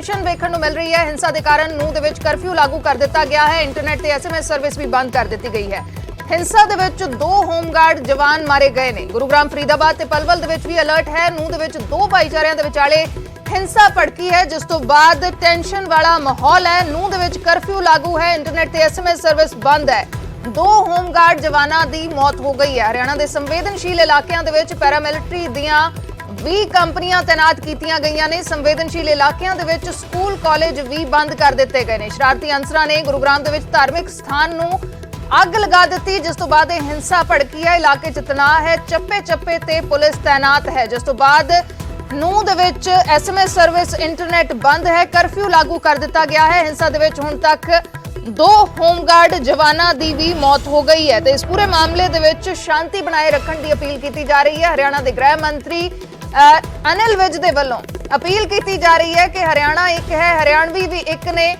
Tension ਵੇਖਣ ਨੂੰ ਮਿਲ ਰਹੀ ਹੈ। ਹਿੰਸਾ ਦੇ ਕਾਰਨ ਨੂੰਹ ਦੇ ਵਿੱਚ ਕਰਫਿਊ ਲਾਗੂ ਕਰ ਦਿੱਤਾ ਗਿਆ ਹੈ। ਇੰਟਰਨੈਟ ਤੇ SMS ਸਰਵਿਸ ਵੀ ਬੰਦ ਕਰ ਦਿੱਤੀ ਗਈ ਹੈ। ਹਿੰਸਾ ਦੇ ਵਿੱਚ 2 ਹੋਮਗਾਰਡ ਜਵਾਨ ਮਾਰੇ ਗਏ ਨੇ। ਗੁਰੂਗ੍ਰਾਮ, ਫਰੀਦਾਬਾਦ ਤੇ ਪਲਵਲ ਦੇ ਵਿੱਚ ਵੀ ਅਲਰਟ ਹੈ। ਨੂੰਹ ਦੇ ਵਿੱਚ 2 ਭਾਈਚਾਰਿਆਂ ਦੇ ਵਿਚਾਲੇ ਹਿੰਸਾ ਭੜਕੀ ਹੈ, ਜਿਸ ਤੋਂ ਬਾਅਦ ਟੈਨਸ਼ਨ ਵਾਲਾ ਮਾਹੌਲ ਹੈ। ਨੂੰਹ ਦੇ ਵਿੱਚ ਕਰਫਿਊ ਲਾਗੂ ਹੈ। ਇੰਟਰਨੈਟ ਤੇ SMS ਸਰਵਿਸ ਬੰਦ ਹੈ। 2 ਹੋਮਗਾਰਡ ਜਵਾਨਾਂ ਦੀ ਮੌਤ ਹੋ ਗਈ ਹੈ। ਹਰਿਆਣਾ ਦੇ ਸੰਵੇਦਨਸ਼ੀਲ ਇਲਾਕਿਆਂ ਦੇ ਵਿੱਚ ਪੈਰਾਮਿਲਟਰੀ ਦੀਆਂ 20 ਕੰਪਨੀਆਂ ਤੈਨਾਤ ਕੀਤੀਆਂ ਗਈਆਂ ਨੇ। ਸੰਵੇਦਨਸ਼ੀਲ ਇਲਾਕਿਆਂ ਦੇ ਵਿੱਚ ਸਕੂਲ, ਕਾਲਜ ਵੀ ਬੰਦ ਕਰ ਦਿੱਤੇ ਗਏ ਨੇ। ਸ਼ਰਾਰਤੀ ਅਨਸਰਾਂ ਨੇ ਗੁਰੂਗ੍ਰਾਮ ਦੇ ਵਿੱਚ ਧਾਰਮਿਕ ਸਥਾਨ ਨੂੰ ਅੱਗ ਲਗਾ ਦਿੱਤੀ, ਜਿਸ ਤੋਂ ਬਾਅਦ ਇਹ ਹਿੰਸਾ ਭੜਕੀ ਹੈ। ਇਲਾਕੇ 'ਚ ਤਣਾਅ ਹੈ। ਚੱਪੇ-ਚੱਪੇ ਤੇ ਪੁਲਿਸ ਤੈਨਾਤ ਹੈ, ਜਿਸ ਤੋਂ ਬਾਅਦ ਨੂੰਹ ਦੇ ਵਿੱਚ SMS ਸਰਵਿਸ, ਇੰਟਰਨੈਟ ਬੰਦ ਹੈ। ਕਰਫਿਊ ਲਾਗੂ ਕਰ ਦਿੱਤਾ ਗਿਆ ਹੈ। ਹਿੰਸਾ ਦੇ ਵਿੱਚ ਹੁਣ ਤੱਕ 2 ਹੋਮਗਾਰਡ ਜਵਾਨਾਂ ਦੀ ਵੀ ਮੌਤ ਹੋ ਗਈ ਹੈ ਤੇ ਇਸ ਪੂਰੇ ਮਾਮਲੇ ਦੇ ਵਿੱਚ ਸ਼ਾਂਤੀ ਬਣਾਏ ਰੱਖਣ ਦੀ ਅਪੀਲ ਕੀਤੀ ਜਾ ਰਹੀ ਹੈ। ਹਰਿਆਣਾ ਦੇ ਗ੍ਰਹਿ ਮੰਤਰੀ ਅਨਿਲ ਵਿਜ ਦੇ ਵੱਲੋਂ ਅਪੀਲ ਕੀਤੀ ਜਾ ਰਹੀ ਹੈ ਕਿ ਹਰਿਆਣਾ ਇੱਕ ਹੈ, ਹਰਿਆਣਵੀ ਵੀ ਇੱਕ ਨੇ।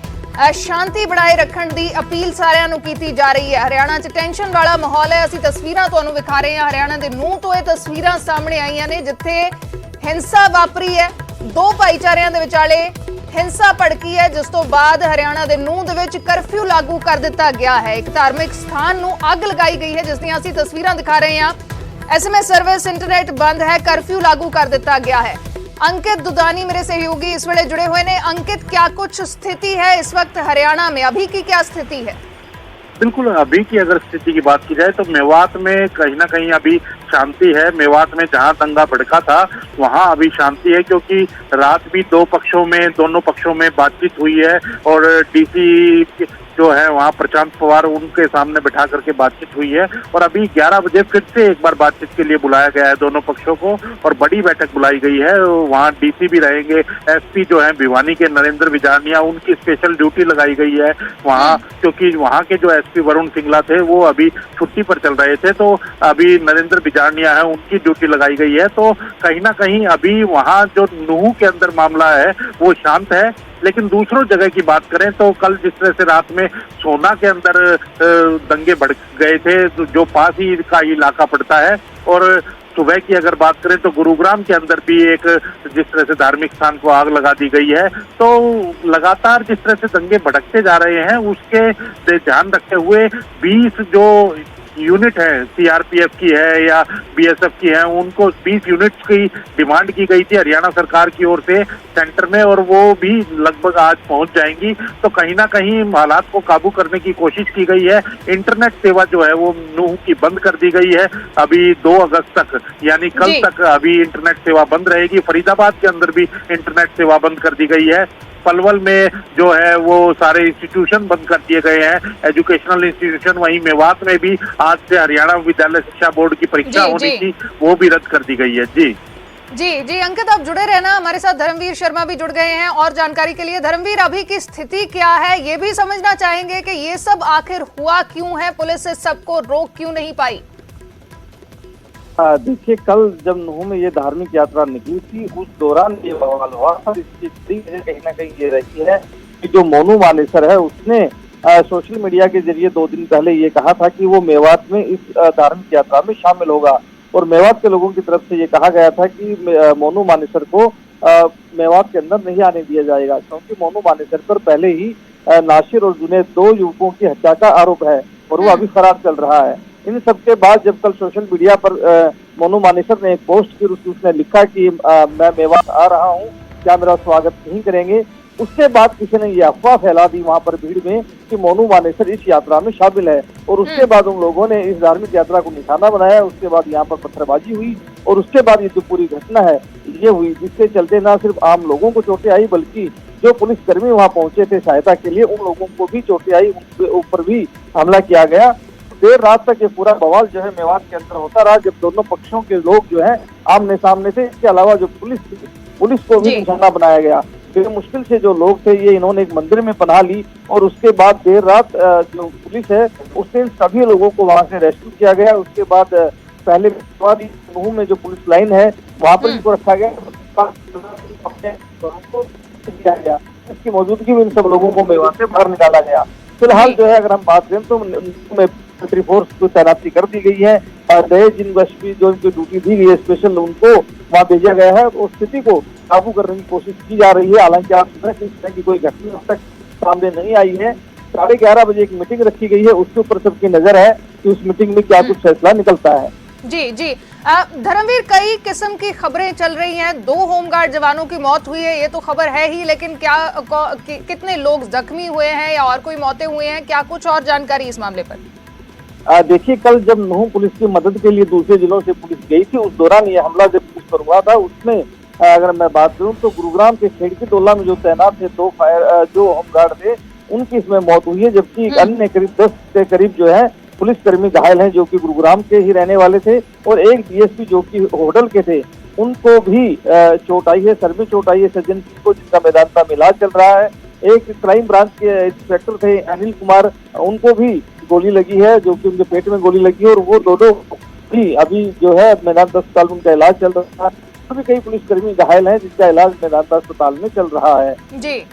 ਸ਼ਾਂਤੀ ਬਣਾਏ ਰੱਖਣ ਦੀ ਅਪੀਲ ਸਾਰਿਆਂ ਨੂੰ ਕੀਤੀ ਜਾ ਰਹੀ ਹੈ। ਹਰਿਆਣਾ 'ਚ ਟੈਨਸ਼ਨ ਵਾਲਾ ਮਾਹੌਲ ਹੈ। ਅਸੀਂ ਤਸਵੀਰਾਂ ਤੁਹਾਨੂੰ ਵਿਖਾ ਰਹੇ ਹਾਂ। ਹਰਿਆਣਾ ਦੇ ਨੂੰਹ ਤੋਂ ਇਹ ਤਸਵੀਰਾਂ ਸਾਹਮਣੇ ਆਈਆਂ ਨੇ, ਜਿੱਥੇ ਹਿੰਸਾ ਵਾਪਰੀ ਹੈ। 2 ਭਾਈਚਾਰਿਆਂ ਦੇ ਵਿਚਾਲੇ ਹਿੰਸਾ ਭੜਕੀ ਹੈ, ਜਿਸ ਤੋਂ ਬਾਅਦ ਹਰਿਆਣਾ ਦੇ ਨੂੰਹ ਦੇ ਵਿੱਚ ਕਰਫਿਊ ਲਾਗੂ ਕਰ ਦਿੱਤਾ ਗਿਆ ਹੈ। ਇੱਕ ਧਾਰਮਿਕ ਸਥਾਨ ਨੂੰ ਅੱਗ ਲਗਾਈ ਗਈ ਹੈ, ਜਿਸ ਦੀਆਂ ਅਸੀਂ ਤਸਵੀਰਾਂ ਦਿਖਾ ਰਹੇ ਹਾਂ। SMS सर्विस, इंटरनेट बंद है। कर्फ्यू लागू कर दिता गया है। अंकित दुदानी मेरे सहयोगी इस वेले जुड़े हुए ने। अंकित, क्या कुछ स्थिति है इस वक्त हरियाणा में? अभी की क्या स्थिति है? बिल्कुल, अभी की अगर स्थिति की बात की जाए तो मेवात में कहीं ना कहीं अभी शांति है। मेवात में जहां दंगा भड़का था वहां अभी शांति है, क्योंकि रात भी दोनों पक्षों में बातचीत हुई है और डीसी जो है वहाँ प्रशांत पवार, उनके सामने बैठा करके बातचीत हुई है। और अभी 11 बजे फिर से एक बार बातचीत के लिए बुलाया गया है दोनों पक्षों को और बड़ी बैठक बुलाई गई है। वहाँ डीसी भी रहेंगे। SP जो है भिवानी के नरेंद्र बिजारनिया, उनकी स्पेशल ड्यूटी लगाई गई है वहाँ, क्योंकि वहाँ के जो SP वरुण सिंगला थे वो अभी छुट्टी पर चल रहे थे, तो अभी नरेंद्र बिजारनिया है, उनकी ड्यूटी लगाई गई है। तो कहीं ना कहीं अभी वहाँ जो नूह के अंदर मामला है वो शांत है। लेकिन दूसरों जगह की बात करें तो कल जिस तरह से रात में सोना के अंदर दंगे भड़क गए थे, जो पास ही का इलाका पड़ता है, और सुबह की अगर बात करें तो गुरुग्राम के अंदर भी एक जिस तरह से धार्मिक स्थान को आग लगा दी गई है। तो लगातार जिस तरह से दंगे भड़कते जा रहे हैं उसके ध्यान रखते हुए 20 जो यूनिट है, CRPF की है या BSF की है, उनको 20 यूनिट्स की डिमांड की गई थी हरियाणा सरकार की ओर से सेंटर में, और वो भी लगभग आज पहुंच जाएंगी। तो कहीं ना कहीं हालात को काबू करने की कोशिश की गई है। इंटरनेट सेवा जो है वो नूह की बंद कर दी गई है अभी 2 अगस्त तक, यानी कल तक अभी इंटरनेट सेवा बंद रहेगी। फरीदाबाद के अंदर भी इंटरनेट सेवा बंद कर दी गई है। पलवल में जो है वो सारे इंस्टीट्यूशन बंद कर दिए गए हैं, एजुकेशनल इंस्टीट्यूशन। वहीं मेवात में भी आज से हरियाणा विद्यालय शिक्षा बोर्ड की परीक्षा होनी थी, वो भी रद्द कर दी गई है। जी अंकित, आप जुड़े रहना। हमारे साथ धर्मवीर शर्मा भी जुड़ गए हैं और जानकारी के लिए। धर्मवीर, अभी की स्थिति क्या है, ये भी समझना चाहेंगे कि ये सब आखिर हुआ क्यों है, पुलिस इस सबको रोक क्यों नहीं पाई? देखिए, कल जब नूह में ये धार्मिक यात्रा निकली थी उस दौरान ये बवाल हुआ था। इसकी कहीं ना कहीं ये रही है कि जो मोनू मानेसर है उसने सोशल मीडिया के जरिए 2 दिन पहले ये कहा था कि वो मेवात में इस धार्मिक यात्रा में शामिल होगा, और मेवात के लोगों की तरफ से ये कहा गया था कि मोनू मानेसर को मेवात के अंदर नहीं आने दिया जाएगा, क्योंकि मोनू मानेसर पर पहले ही नासिर और जुनैद 2 युवकों की हत्या का आरोप है और वो अभी फरार चल रहा है। इन सबके बाद जब कल सोशल मीडिया पर मोनू मानेसर ने एक पोस्ट की, उसने लिखा कि मैं मेवात आ रहा हूँ, क्या मेरा स्वागत नहीं करेंगे? उसके बाद किसी ने ये अफवाह फैला दी वहां पर भीड़ में कि मोनू मानेसर इस यात्रा में शामिल है, और उसके बाद उन लोगों ने इस धार्मिक यात्रा को निशाना बनाया। उसके बाद यहाँ पर पत्थरबाजी हुई और उसके बाद ये जो पूरी घटना है ये हुई, जिसके चलते न सिर्फ आम लोगों को चोटें आई, बल्कि जो पुलिसकर्मी वहाँ पहुंचे थे सहायता के लिए, उन लोगों को भी चोटें आई, उनके ऊपर भी हमला किया गया। देर रात तक ये पूरा बवाल जो है मेवात के अंदर होता रहा, जब दोनों पक्षों के लोग जो है आमने सामने थे। इसके अलावा जो पुलिस को भी निशाना बनाया गया। मुश्किल से जो लोग थे ये इन्होंने एक मंदिर में पनाह ली, और उसके बाद देर रात जो पुलिस है उससे सभी लोगों को वहां से रेस्क्यू किया गया। उसके बाद पहले नूह में जो पुलिस लाइन है वहां पर इनको रखा गया, इसकी मौजूदगी में इन सब लोगों को मेवात से बाहर निकाला गया। फिलहाल जो है अगर हम बात करें तो मिलिट्री फोर्स को तैनाती कर दी गई है। नए जिन जो इनको ड्यूटी दी गई है स्पेशल, उनको वहाँ भेजा गया है और स्थिति को काबू करने की कोशिश की जा रही है। हालांकि आप सुन रहे हैं, इस तरह की कोई घटना अब तक सामने नहीं आई है। 11:30 बजे एक मीटिंग रखी गई है, उसके ऊपर सबकी नजर है कि उस मीटिंग में क्या कुछ फैसला निकलता है। जी जी धर्मवीर, कई किस्म की खबरें चल रही हैं। 2 होमगार्ड जवानों की मौत हुई है, ये तो खबर है ही, लेकिन क्या कितने लोग जख्मी हुए हैं या और कोई मौतें हुई हैं, क्या कुछ और जानकारी इस मामले पर? देखिए, कल जब नूंह पुलिस की मदद के लिए दूसरे जिलों से पुलिस गई थी, उस दौरान ये हमला जब पुलिस पर हुआ था, उसमें अगर मैं बात करूं तो गुरुग्राम के खेड़की टोला में जो तैनात थे 2 जो होमगार्ड थे, उनकी इसमें मौत हुई है, जबकि अन्य करीब 10 के करीब जो है पुलिसकर्मी घायल हैं, जो कि गुरुग्राम के ही रहने वाले थे। और एक डीएसपी जो कि होडल के थे, उनको भी चोट आई है, सर में चोट आई है सज्जन सिंह को, जिनका मेदांता में इलाज चल रहा है। एक क्राइम ब्रांच के इंस्पेक्टर थे अनिल कुमार, उनको भी गोली लगी है, जो कि उनके पेट में गोली लगी है, और वो दोनों भी अभी जो है मेदांता अस्पताल में उनका इलाज चल रहा है। और भी कई पुलिसकर्मी घायल हैं, जिसका इलाज मेदांता अस्पताल में चल रहा है। जी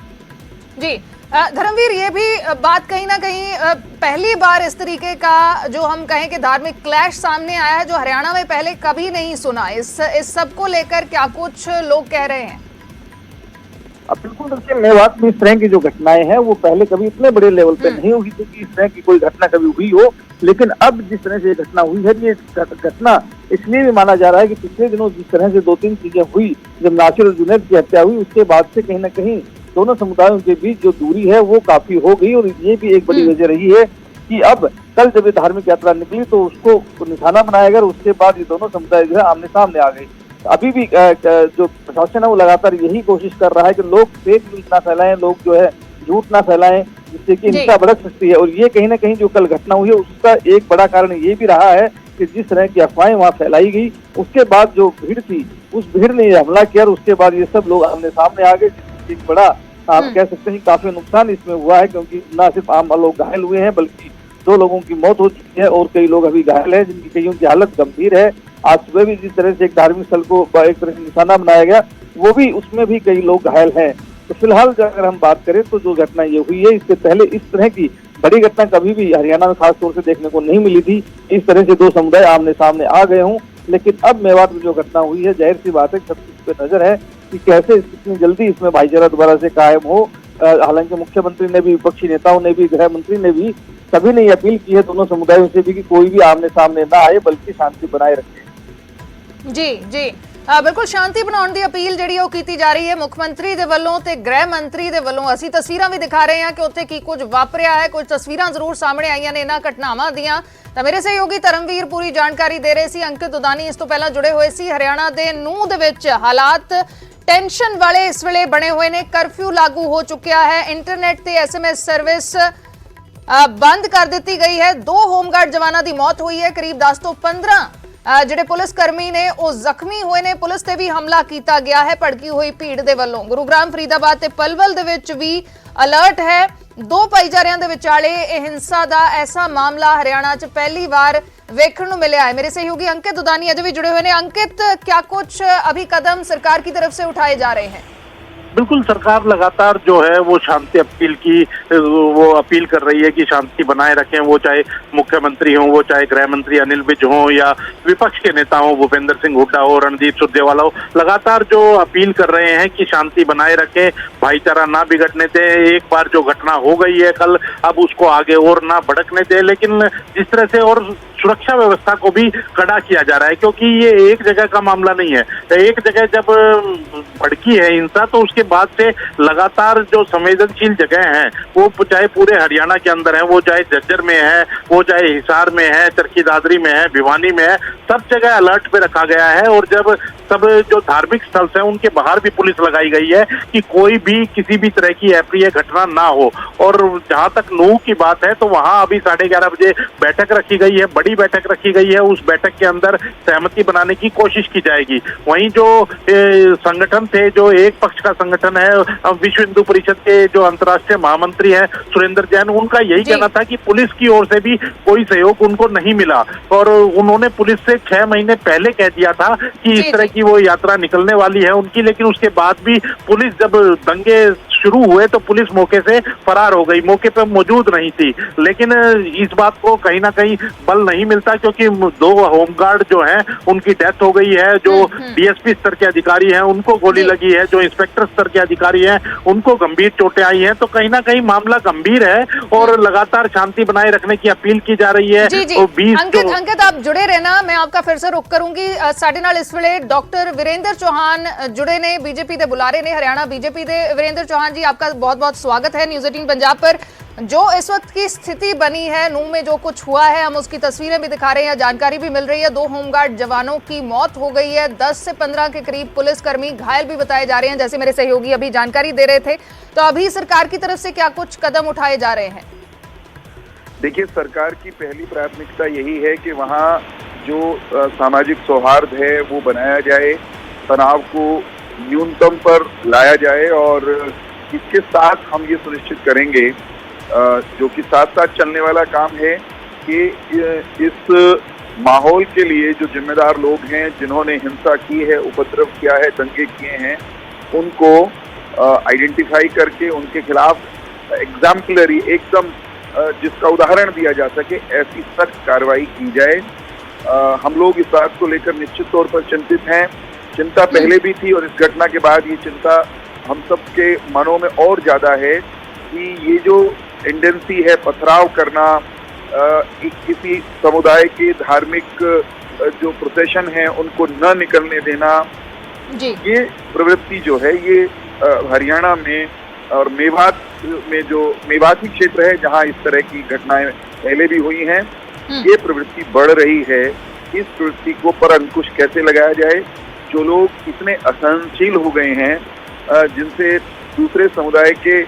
जी धर्मवीर, ये भी बात कहीं ना कहीं पहली बार इस तरीके का जो हम कहें कि धार्मिक क्लैश सामने आया है, जो हरियाणा में पहले कभी नहीं सुना। इस सब को लेकर क्या कुछ लोग कह रहे हैं? अब बिल्कुल देखिए, मेवात में इस तरह की जो घटनाएं हैं वो पहले कभी इतने बड़े लेवल पे नहीं हुई थी कि इस तरह की कोई घटना कभी हुई हो। लेकिन अब जिस तरह से ये घटना हुई है, ये घटना इसलिए भी माना जा रहा है कि पिछले दिनों जिस तरह से 2-3 चीजें हुई, जब नासिर और जुनैद की हत्या हुई, उसके बाद से कहीं ना कहीं दोनों समुदायों के बीच जो दूरी है वो काफी हो गई। और ये भी एक बड़ी वजह रही है कि अब कल जब ये धार्मिक यात्रा निकली तो उसको निशाना बनाया गया, उसके बाद ये दोनों समुदाय जो है आमने सामने आ गए। अभी भी जो प्रशासन है वो लगातार यही कोशिश कर रहा है कि लोग फेक न्यूज ना फैलाएं, लोग जो है झूठ ना फैलाएं, जिससे कि हिंसा भड़क सकती है। और ये कहीं ना कहीं जो कल घटना हुई है, उसका एक बड़ा कारण ये भी रहा है कि जिस तरह की अफवाहें वहाँ फैलाई गई, उसके बाद जो भीड़ थी, उस भीड़ ने ये हमला किया, और उसके बाद ये सब लोग आमने सामने आ गए। एक बड़ा आप कह सकते हैं काफी नुकसान इसमें हुआ है, क्योंकि न सिर्फ आम लोग घायल हुए हैं, बल्कि 2 लोगों की मौत हो चुकी है और कई लोग अभी घायल है, जिनकी कईयों की हालत गंभीर है। आज सुबह भी जिस तरह से एक धार्मिक स्थल को एक तरह से निशाना बनाया गया, वो भी उसमें भी कई लोग घायल हैं। तो फिलहाल अगर हम बात करें तो जो घटना ये हुई है, इससे पहले इस तरह की बड़ी घटना कभी भी हरियाणा में खास तौर से देखने को नहीं मिली थी। इस तरह से 2 समुदाय आमने सामने आ गए हों, लेकिन अब मेवात में जो घटना हुई है, जाहिर सी बात है सबकी इस पे नजर है कि कैसे इतनी जल्दी इसमें भाईचारा दोबारा से कायम हो। हालांकि मुख्यमंत्री ने भी, विपक्षी नेताओं ने भी, गृह मंत्री ने भी, सभी ने अपील की है दोनों समुदायों से भी कि कोई भी आमने सामने ना आए, बल्कि शांति बनाए रखे। जी जी बिल्कुल, शांति बनाने की अपील जिहड़ी ਉਹ ਕੀਤੀ ਜਾ ਰਹੀ है मुख्यमंत्री ਦੇ ਵੱਲੋਂ ਤੇ गृह मंत्री ਦੇ ਵੱਲੋਂ। ਅਸੀਂ ਤਸਵੀਰਾਂ ਵੀ ਦਿਖਾ ਰਹੇ ਹਾਂ ਕਿ ਉੱਥੇ ਕੀ ਕੁਝ ਵਾਪਰਿਆ ਹੈ। ਕੁਝ ਤਸਵੀਰਾਂ ਜ਼ਰੂਰ ਸਾਹਮਣੇ ਆਈਆਂ ਨੇ ਇਹਨਾਂ ਘਟਨਾਵਾਂ ਦੀਆਂ। ਤਾਂ ਮੇਰੇ ਸਹਿਯੋਗੀ ਧਰਮਵੀਰ ਪੂਰੀ ਜਾਣਕਾਰੀ ਦੇ ਰਹੇ ਸੀ। ਅੰਕਿਤ ਦੁਦਾਨੀ ਇਸ ਤੋਂ ਪਹਿਲਾਂ ਜੁੜੇ ਹੋਏ ਸੀ। ਹਰਿਆਣਾ ਦੇ ਨੂੰਹ ਦੇ ਵਿੱਚ ਹਾਲਾਤ ਟੈਨਸ਼ਨ ਵਾਲੇ ਇਸ ਵੇਲੇ ਬਣੇ ਹੋਏ ਨੇ। ਕਰਫਿਊ ਲਾਗੂ ਹੋ ਚੁੱਕਿਆ ਹੈ, ਇੰਟਰਨੈਟ ਤੇ SMS ਸਰਵਿਸ ਬੰਦ ਕਰ ਦਿੱਤੀ ਗਈ ਹੈ। 2 ਹੋਮਗਾਰਡ ਜਵਾਨਾਂ ਦੀ ਮੌਤ ਹੋਈ ਹੈ। ਕਰੀਬ 10 ਤੋਂ 15 ਜਿਹੜੇ ਪੁਲਿਸ ਕਰਮੀ ਨੇ ਉਹ ਜ਼ਖਮੀ ਹੋਏ ਨੇ। ਪੁਲਿਸ ਤੇ ਵੀ ਹਮਲਾ ਕੀਤਾ ਗਿਆ ਹੈ ਭੜਕੀ ਹੋਈ ਭੀੜ ਦੇ ਵੱਲੋਂ। ਗੁਰੂਗ੍ਰਾਮ, ਫਰੀਦਾਬਾਦ ਤੇ ਪਲਵਲ ਦੇ ਵਿੱਚ ਵੀ ਅਲਰਟ ਹੈ। 2 ਭਾਈਚਾਰਿਆਂ ਦੇ ਵਿਚਾਲੇ ਇਹ ਹਿੰਸਾ ਦਾ ਐਸਾ ਮਾਮਲਾ ਹਰਿਆਣਾ 'ਚ ਪਹਿਲੀ ਵਾਰ ਵੇਖਣ ਨੂੰ ਮਿਲਿਆ ਹੈ। ਮੇਰੇ सहयोगी अंकित दुदानी अजय भी जुड़े हुए हैं। अंकित, क्या कुछ अभी कदम सरकार की तरफ से उठाए जा रहे हैं? बिल्कुल, सरकार लगातार जो है वो शांति अपील की वो अपील कर रही है कि शांति बनाए रखें। वो चाहे मुख्यमंत्री हों, वो चाहे गृह मंत्री अनिल विज हों, या विपक्ष के नेता हों, भूपेंद्र सिंह हुड्डा हो, रणदीप सुरजेवाला हो, लगातार जो अपील कर रहे हैं कि शांति बनाए रखें, भाईचारा ना बिगड़ने दें। एक बार जो घटना हो गई है कल, अब उसको आगे और ना भड़कने दें। लेकिन जिस तरह से और सुरक्षा व्यवस्था को भी कड़ा किया जा रहा है, क्योंकि ये एक जगह का मामला नहीं है। एक जगह जब भड़की है हिंसा, तो उसके बाद से लगातार जो संवेदनशील जगह हैं, वो चाहे पूरे हरियाणा के अंदर है, वो चाहे झज्जर में है, वो चाहे हिसार में है, चरखी दादरी में है, भिवानी में है, सब जगह अलर्ट पे रखा गया है। और जब सब जो धार्मिक स्थल हैं उनके बाहर भी पुलिस लगाई गई है कि कोई भी किसी भी तरह की अप्रिय घटना ना हो। और जहां तक नूंह की बात है, तो वहां अभी 11:30 बजे बैठक रखी गई है, बड़ी बैठक रखी गई है। उस बैठक के अंदर सहमति बनाने की कोशिश की जाएगी। वहीं जो संगठन थे, जो एक पक्ष का संगठन है, विश्व हिंदू परिषद के जो अंतर्राष्ट्रीय महामंत्री हैं सुरेंद्र जैन, उनका यही कहना था कि पुलिस की ओर से भी कोई सहयोग उनको नहीं मिला। और उन्होंने पुलिस से 6 महीने पहले कह दिया था कि इस तरह की वो यात्रा निकलने वाली है उनकी। लेकिन उसके बाद भी पुलिस जब दंगे शुरू हुए तो पुलिस मौके से फरार हो गई, मौके पर मौजूद नहीं थी। लेकिन इस बात को कहीं ना कहीं बल नहीं मिलता, क्योंकि 2 होमगार्ड जो हैं उनकी डेथ हो गई है। जो डीएसपी स्तर के अधिकारी हैं उनको गोली लगी है, जो इंस्पेक्टर स्तर के अधिकारी हैं उनको गंभीर चोटें आई हैं। तो कहीं ना कहीं मामला गंभीर है और लगातार शांति बनाए रखने की अपील की जा रही है। जी जी अंकित आप जुड़े रहना, मैं आपका फिर से रुख करूंगी। साढ़े नाल इस वेले डॉक्टर वीरेंद्र चौहान जुड़े ने बीजेपी के बुलारे ने, हरियाणा बीजेपी के। वीरेंद्र चौहान जी, आपका बहुत बहुत स्वागत है न्यूज़ 18 पंजाब पर। जो इस वक्त की स्थिति बनी है, नूंह में जो कुछ हुआ है, हम उसकी तस्वीरें भी दिखा रहे हैं, जानकारी भी मिल रही है। 2 होमगार्ड जवानों की मौत हो गई है, 10 से 15 के करीब पुलिसकर्मी घायल भी बताए जा रहे हैं, जैसे मेरे सहयोगी अभी जानकारी दे रहे थे। तो अभी सरकार की तरफ से क्या कुछ कदम उठाए जा रहे हैं? देखिए, सरकार की पहली प्राथमिकता यही है कि वहाँ जो सामाजिक सौहार्द है वो बनाया जाए, तनाव को न्यूनतम पर लाया जाए, और इसके साथ हम ये सुनिश्चित करेंगे, जो कि साथ साथ चलने वाला काम है, कि इस माहौल के लिए जो जिम्मेदार लोग हैं, जिन्होंने हिंसा की है, उपद्रव किया है, दंगे किए हैं, उनको आइडेंटिफाई करके उनके खिलाफ एग्जाम्पलरी, एकदम जिसका उदाहरण दिया जा सके, ऐसी सख्त कार्रवाई की जाए। हम लोग इस बात को लेकर निश्चित तौर पर चिंतित हैं। चिंता पहले भी थी और इस घटना के बाद ये चिंता हम सबके मनों में और ज़्यादा है कि ये जो टेंडेंसी है पथराव करना, किसी समुदाय के धार्मिक जो प्रोसेशन है उनको न निकलने देना, ये प्रवृत्ति जो है ये हरियाणा में और मेवात में, जो मेवाती क्षेत्र है जहां इस तरह की घटनाएं पहले भी हुई हैं, ये प्रवृत्ति बढ़ रही है। इस प्रवृत्ति को पर अंकुश कैसे लगाया जाए? जो लोग इतने असहनशील हो गए हैं, जिनसे दूसरे समुदाय के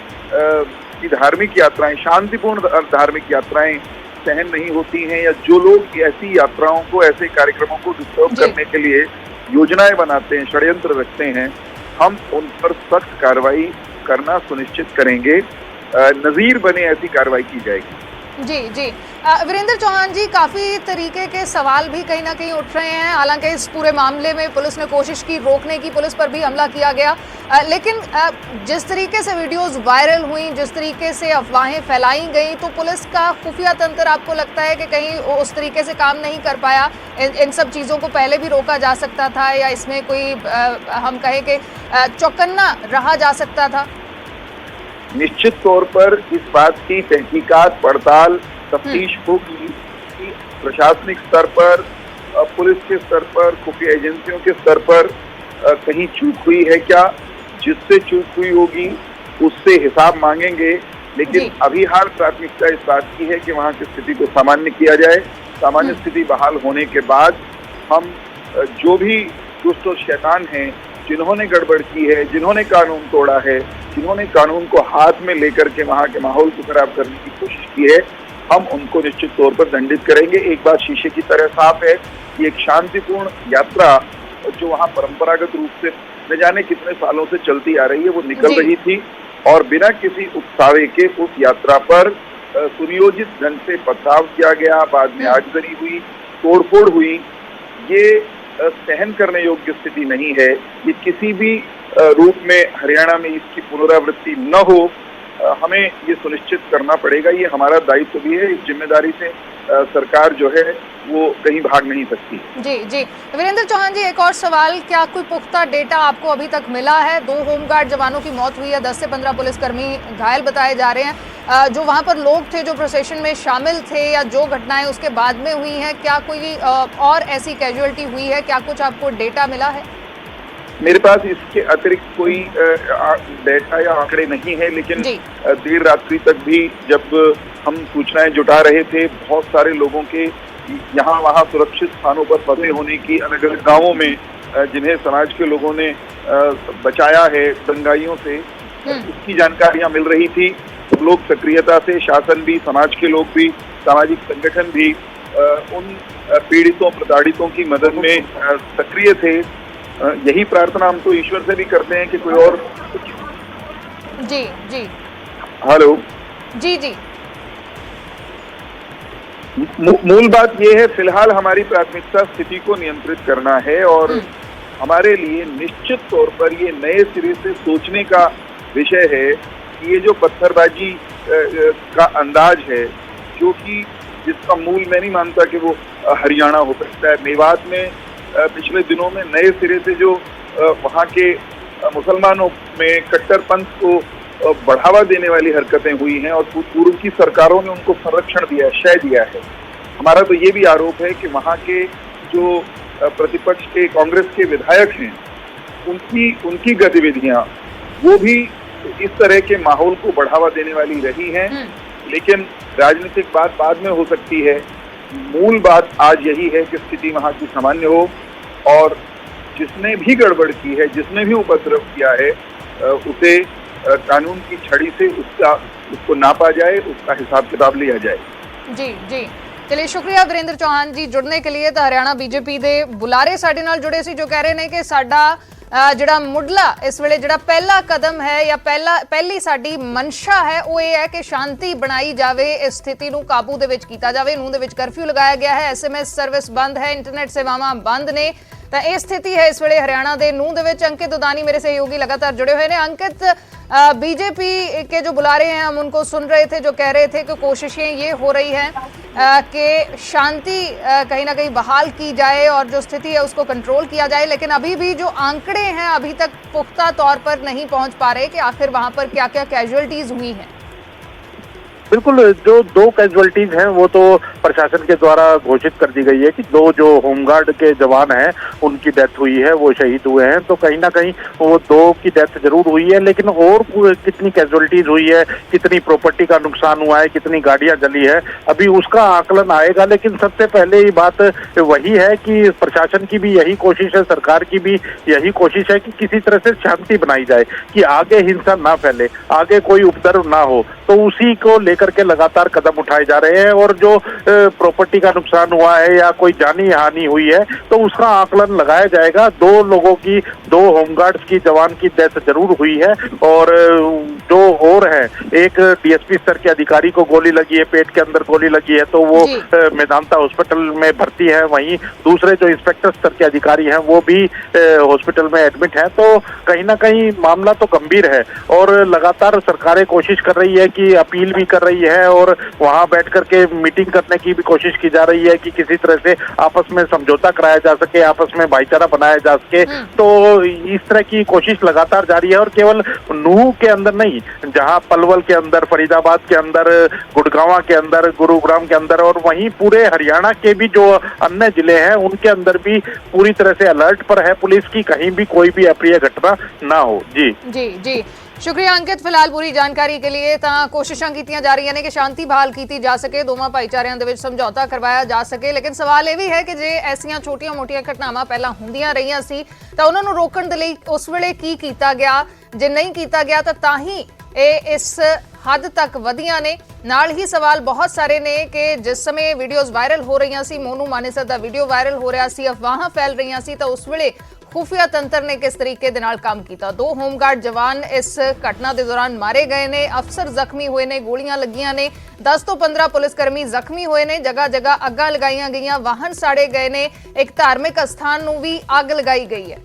की धार्मिक यात्राएं, शांतिपूर्ण धार्मिक यात्राएं सहन नहीं होती हैं, या जो लोग ऐसी यात्राओं को, ऐसे कार्यक्रमों को डिस्टर्ब करने के लिए योजनाएं बनाते हैं, षड्यंत्र रखते हैं, हम उन पर सख्त कार्रवाई करना सुनिश्चित करेंगे। नजीर बने ऐसी कार्रवाई की जाएगी। जी जी वीरेंद्र चौहान जी, काफी तरीके के सवाल भी कहीं ना कहीं उठ रहे हैं। हालांकि इस पूरे मामले में पुलिस ने कोशिश की रोकने की, पुलिस पर भी हमला किया गया, लेकिन जिस तरीके से वीडियोस वायरल हुई, जिस तरीके से अफवाहें फैलाई गई, तो पुलिस का खुफिया तंत्र आपको लगता है कि कहीं उस तरीके से काम नहीं कर पाया? इन सब चीज़ों को पहले भी रोका जा सकता था, या इसमें कोई हम कहें कि चौकन्ना रहा जा सकता था? निश्चित तौर पर इस बात की तहकीकात, पड़ताल, तफ्तीश होगी कि प्रशासनिक स्तर पर, पुलिस के स्तर पर, खुफिया एजेंसियों के स्तर पर कहीं चूक हुई है क्या। जिससे चूक हुई होगी उससे हिसाब मांगेंगे, लेकिन अभी हाल प्राथमिकता इस बात की है कि वहाँ की स्थिति को सामान्य किया जाए। सामान्य स्थिति बहाल होने के बाद हम जो भी दुष्ट और शैतान हैं, जिन्होंने गड़बड़ की है, जिन्होंने कानून तोड़ा है, जिन्होंने कानून को हाथ में लेकर के वहाँ के माहौल को खराब करने की कोशिश की है, हम उनको निश्चित तौर पर दंडित करेंगे। एक बात शीशे की तरह साफ है कि एक शांतिपूर्ण यात्रा जो वहाँ परंपरागत रूप से न जाने कितने सालों से चलती आ रही है, वो निकल रही थी, और बिना किसी उकसावे के उस यात्रा पर सुनियोजित ढंग से पथराव किया गया, बाद में आगजनी हुई, तोड़फोड़ हुई। ये सहन करने योग्य स्थिति नहीं है। ये किसी भी रूप में हरियाणा में इसकी पुनरावृत्ति न हो, हमें ये सुनिश्चित करना पड़ेगा। ये हमारा दायित्व भी है। इस जिम्मेदारी से सरकार जो है वो कहीं भाग नहीं सकती। जी जी वीरेंद्र चौहान जी, एक और सवाल, क्या कोई पुख्ता डेटा आपको अभी तक मिला है? 2 होमगार्ड जवानों की मौत हुई है, 10 से 15 पुलिसकर्मी घायल बताए जा रहे हैं। जो वहां पर लोग थे, जो प्रोसेशन में शामिल थे, या जो घटनाएं उसके बाद में हुई हैं, क्या कोई और ऐसी कैजुअलिटी हुई है? क्या कुछ आपको डेटा मिला है? मेरे पास इसके अतिरिक्त कोई डेटा या आंकड़े नहीं है, लेकिन देर रात्रि तक भी जब हम सूचनाएं जुटा रहे थे, बहुत सारे लोगों के यहाँ वहाँ सुरक्षित स्थानों पर फंसे होने की, अलग अलग गाँवों में जिन्हें समाज के लोगों ने बचाया है दंगाइयों से, उसकी जानकारियाँ मिल रही थी। लोग सक्रियता से, शासन भी, समाज के लोग भी, सामाजिक संगठन भी उन पीड़ितों, प्रताड़ितों की मदद में सक्रिय थे। यही प्रार्थना हम तो ईश्वर से भी करते हैं कि कोई और। जी जी हेलो जी जी मूल बात यह है, फिलहाल हमारी प्राथमिकता स्थिति को नियंत्रित करना है, और हमारे लिए निश्चित तौर पर ये नए सिरे से सोचने का विषय है कि ये जो पत्थरबाजी का अंदाज है, जो कि जिसका मूल मैं नहीं मानता कि वो हरियाणा हो सकता है। मेवात में पिछले दिनों में नए सिरे से जो वहाँ के मुसलमानों में कट्टरपंथ को बढ़ावा देने वाली हरकतें हुई हैं और पूर्व की सरकारों ने उनको संरक्षण दिया, शय दिया है। हमारा तो ये भी आरोप है कि वहाँ के जो प्रतिपक्ष के कांग्रेस के विधायक हैं, उनकी गतिविधियां वो भी इस तरह के माहौल को बढ़ावा देने वाली रही हैं। लेकिन राजनीतिक बात बाद में हो सकती है, मूल बात आज यही है कि स्थिति वहाँ की सामान्य हो और जिसने भी गड़बड़ की है, जिसने भी उपद्रव किया है, उसे कानून की छड़ी से उसको नापा जाए, उसका हिसाब किताब लिया जाए। जी जी, चलिए शुक्रिया वीरेंद्र चौहान जी जुड़ने के लिए। तो हरियाणा बीजेपी ਦੇ ਬੁਲਾਰੇ ਸਾਡੇ ਨਾਲ ਜੁੜੇ ਸੀ, ਜੋ ਕਹਿ ਰਹੇ ਨੇ ਕਿ ਸਾਡਾ ਜਿਹੜਾ ਮੁੱਢਲਾ ਇਸ ਵੇਲੇ ਜਿਹੜਾ ਪਹਿਲਾ ਕਦਮ ਹੈ ਜਾਂ ਪਹਿਲੀ ਸਾਡੀ ਮਨਸ਼ਾ ਹੈ ਉਹ ਇਹ ਹੈ ਕਿ ਸ਼ਾਂਤੀ ਬਣਾਈ ਜਾਵੇ, ਇਸ ਸਥਿਤੀ ਨੂੰ ਕਾਬੂ ਦੇ ਵਿੱਚ ਕੀਤਾ ਜਾਵੇ। ਨੂੰਹ ਦੇ ਵਿੱਚ ਕਰਫਿਊ ਲਗਾਇਆ ਗਿਆ ਹੈ, SMS ਸਰਵਿਸ ਬੰਦ ਹੈ, ਇੰਟਰਨੈਟ ਸੇਵਾਵਾਂ ਬੰਦ ਨੇ। ਤਾਂ ਇਹ ਸਥਿਤੀ ਹੈ ਇਸ ਵੇਲੇ हरियाणा ਦੇ ਨੂੰਹ ਦੇ ਵਿੱਚ। अंकित दुदानी मेरे सहयोगी लगातार जुड़े हुए हैं। अंकित, बीजेपी के जो बुलारे हैं हम उनको सुन रहे थे, जो कह रहे थे कि कोशिशें ये हो रही हैं कि शांति कहीं ना कहीं बहाल की जाए और जो स्थिति है उसको कंट्रोल किया जाए, लेकिन अभी भी जो आंकड़े हैं अभी तक पुख्ता तौर पर नहीं पहुंच पा रहे कि आखिर वहां पर क्या क्या कैजुअलिटीज हुई हैं। बिल्कुल, जो 2 कैजुअलिटीज हैं वो तो प्रशासन के द्वारा घोषित कर दी गई है कि 2 जो होमगार्ड के जवान हैं उनकी डेथ हुई है, वो शहीद हुए हैं। तो कहीं ना कहीं वो 2 की डेथ जरूर हुई है, लेकिन और कितनी कैजुअलिटीज हुई है, कितनी प्रॉपर्टी का नुकसान हुआ है, कितनी गाड़ियां जली है, अभी उसका आकलन आएगा। लेकिन सबसे पहले ये बात वही है कि प्रशासन की भी यही कोशिश है, सरकार की भी यही कोशिश है कि किसी तरह से शांति बनाई जाए, कि आगे हिंसा ना फैले, आगे कोई उपद्रव ना हो। तो उसी को लेकर के लगातार कदम उठाए जा रहे हैं। और जो प्रॉपर्टी का नुकसान हुआ है या कोई जानी हानि हुई है तो उसका आकलन लगाया जाएगा। 2 लोगों की, 2 होमगार्ड्स की जवान की डेथ जरूर हुई है और जो और है, एक DSP स्तर के अधिकारी को गोली लगी है, पेट के अंदर गोली लगी है, तो वो मेदांता हॉस्पिटल में भर्ती है। वहीं दूसरे जो इंस्पेक्टर स्तर के अधिकारी हैं वो भी हॉस्पिटल में एडमिट है। तो कहीं ना कहीं मामला तो गंभीर है और लगातार सरकारें कोशिश कर रही है कि अपील भी कर रही है और वहां बैठ करके मीटिंग करने की भी कोशिश की जा रही है कि किसी तरह से आपस में समझौता कराया जा सके, आपस में भाईचारा बनाया जा सके। तो इस तरह की कोशिश लगातार जारी है और केवल नूह के अंदर नहीं, जहां पलवल के अंदर, फरीदाबाद के अंदर, गुड़गांव के अंदर, गुरुग्राम के अंदर और वहीं पूरे हरियाणा के भी जो अन्य जिले हैं उनके अंदर भी पूरी तरह से अलर्ट पर है पुलिस की, कहीं भी कोई भी अप्रिय घटना ना हो। जी जी जी, शुक्रिया अंकित फिलहाल पूरी जानकारी के लिए। ਤਾਂ ਕੋਸ਼ਿਸ਼ਾਂ ਕੀਤੀਆਂ ਜਾ ਰਹੀਆਂ ਨੇ ਕਿ ਸ਼ਾਂਤੀ ਬਹਾਲ ਕੀਤੀ ਜਾ ਸਕੇ, ਦੋਵਾਂ ਭਾਈਚਾਰਿਆਂ ਦੇ ਵਿੱਚ ਸਮਝੌਤਾ ਕਰਵਾਇਆ ਜਾ ਸਕੇ। ਲੇਕਿਨ ਸਵਾਲ ਇਹ ਵੀ ਹੈ ਕਿ ਜੇ ਐਸੀਆਂ ਛੋਟੀਆਂ-ਮੋਟੀਆਂ ਘਟਨਾਵਾਂ ਪਹਿਲਾਂ ਹੁੰਦੀਆਂ ਰਹੀਆਂ ਸੀ ਤਾਂ ਉਹਨਾਂ ਨੂੰ ਰੋਕਣ ਦੇ ਲਈ ਉਸ ਵੇਲੇ ਕੀ ਕੀਤਾ ਗਿਆ, ਜੇ ਨਹੀਂ ਕੀਤਾ ਗਿਆ ਤਾਂ ਹੀ ਇਹ ਇਸ ਹੱਦ ਤੱਕ ਵਧੀਆਂ ਨੇ। ਨਾਲ ਹੀ ਸਵਾਲ ਬਹੁਤ ਸਾਰੇ ਨੇ ਕਿ ਜਿਸ ਸਮੇਂ ਵੀਡੀਓਜ਼ ਵਾਇਰਲ ਹੋ ਰਹੀਆਂ ਸੀ, ਮੋਨੂ ਮਾਨੇਸਰ ਦਾ ਵੀਡੀਓ ਵਾਇਰਲ ਹੋ ਰਿਹਾ ਸੀ, ਅਫਵਾਹਾਂ ਫੈਲ ਰਹੀਆਂ ਸੀ, ਤਾਂ ਉਸ ਵੇਲੇ खुफिया तंत्र ने किस तरीके दे नाल काम किया। 2 होमगार्ड जवान इस घटना के दौरान मारे गए ने, अफसर जख्मी हुए ने, गोलियां लगियां ने, 10 तो 15 पुलिसकर्मी जख्मी हुए ने, जगह जगह अग्गां लगाईयां गईयां, वाहन साड़े गए ने, एक धार्मिक स्थान नूं भी अग लगाई गई है।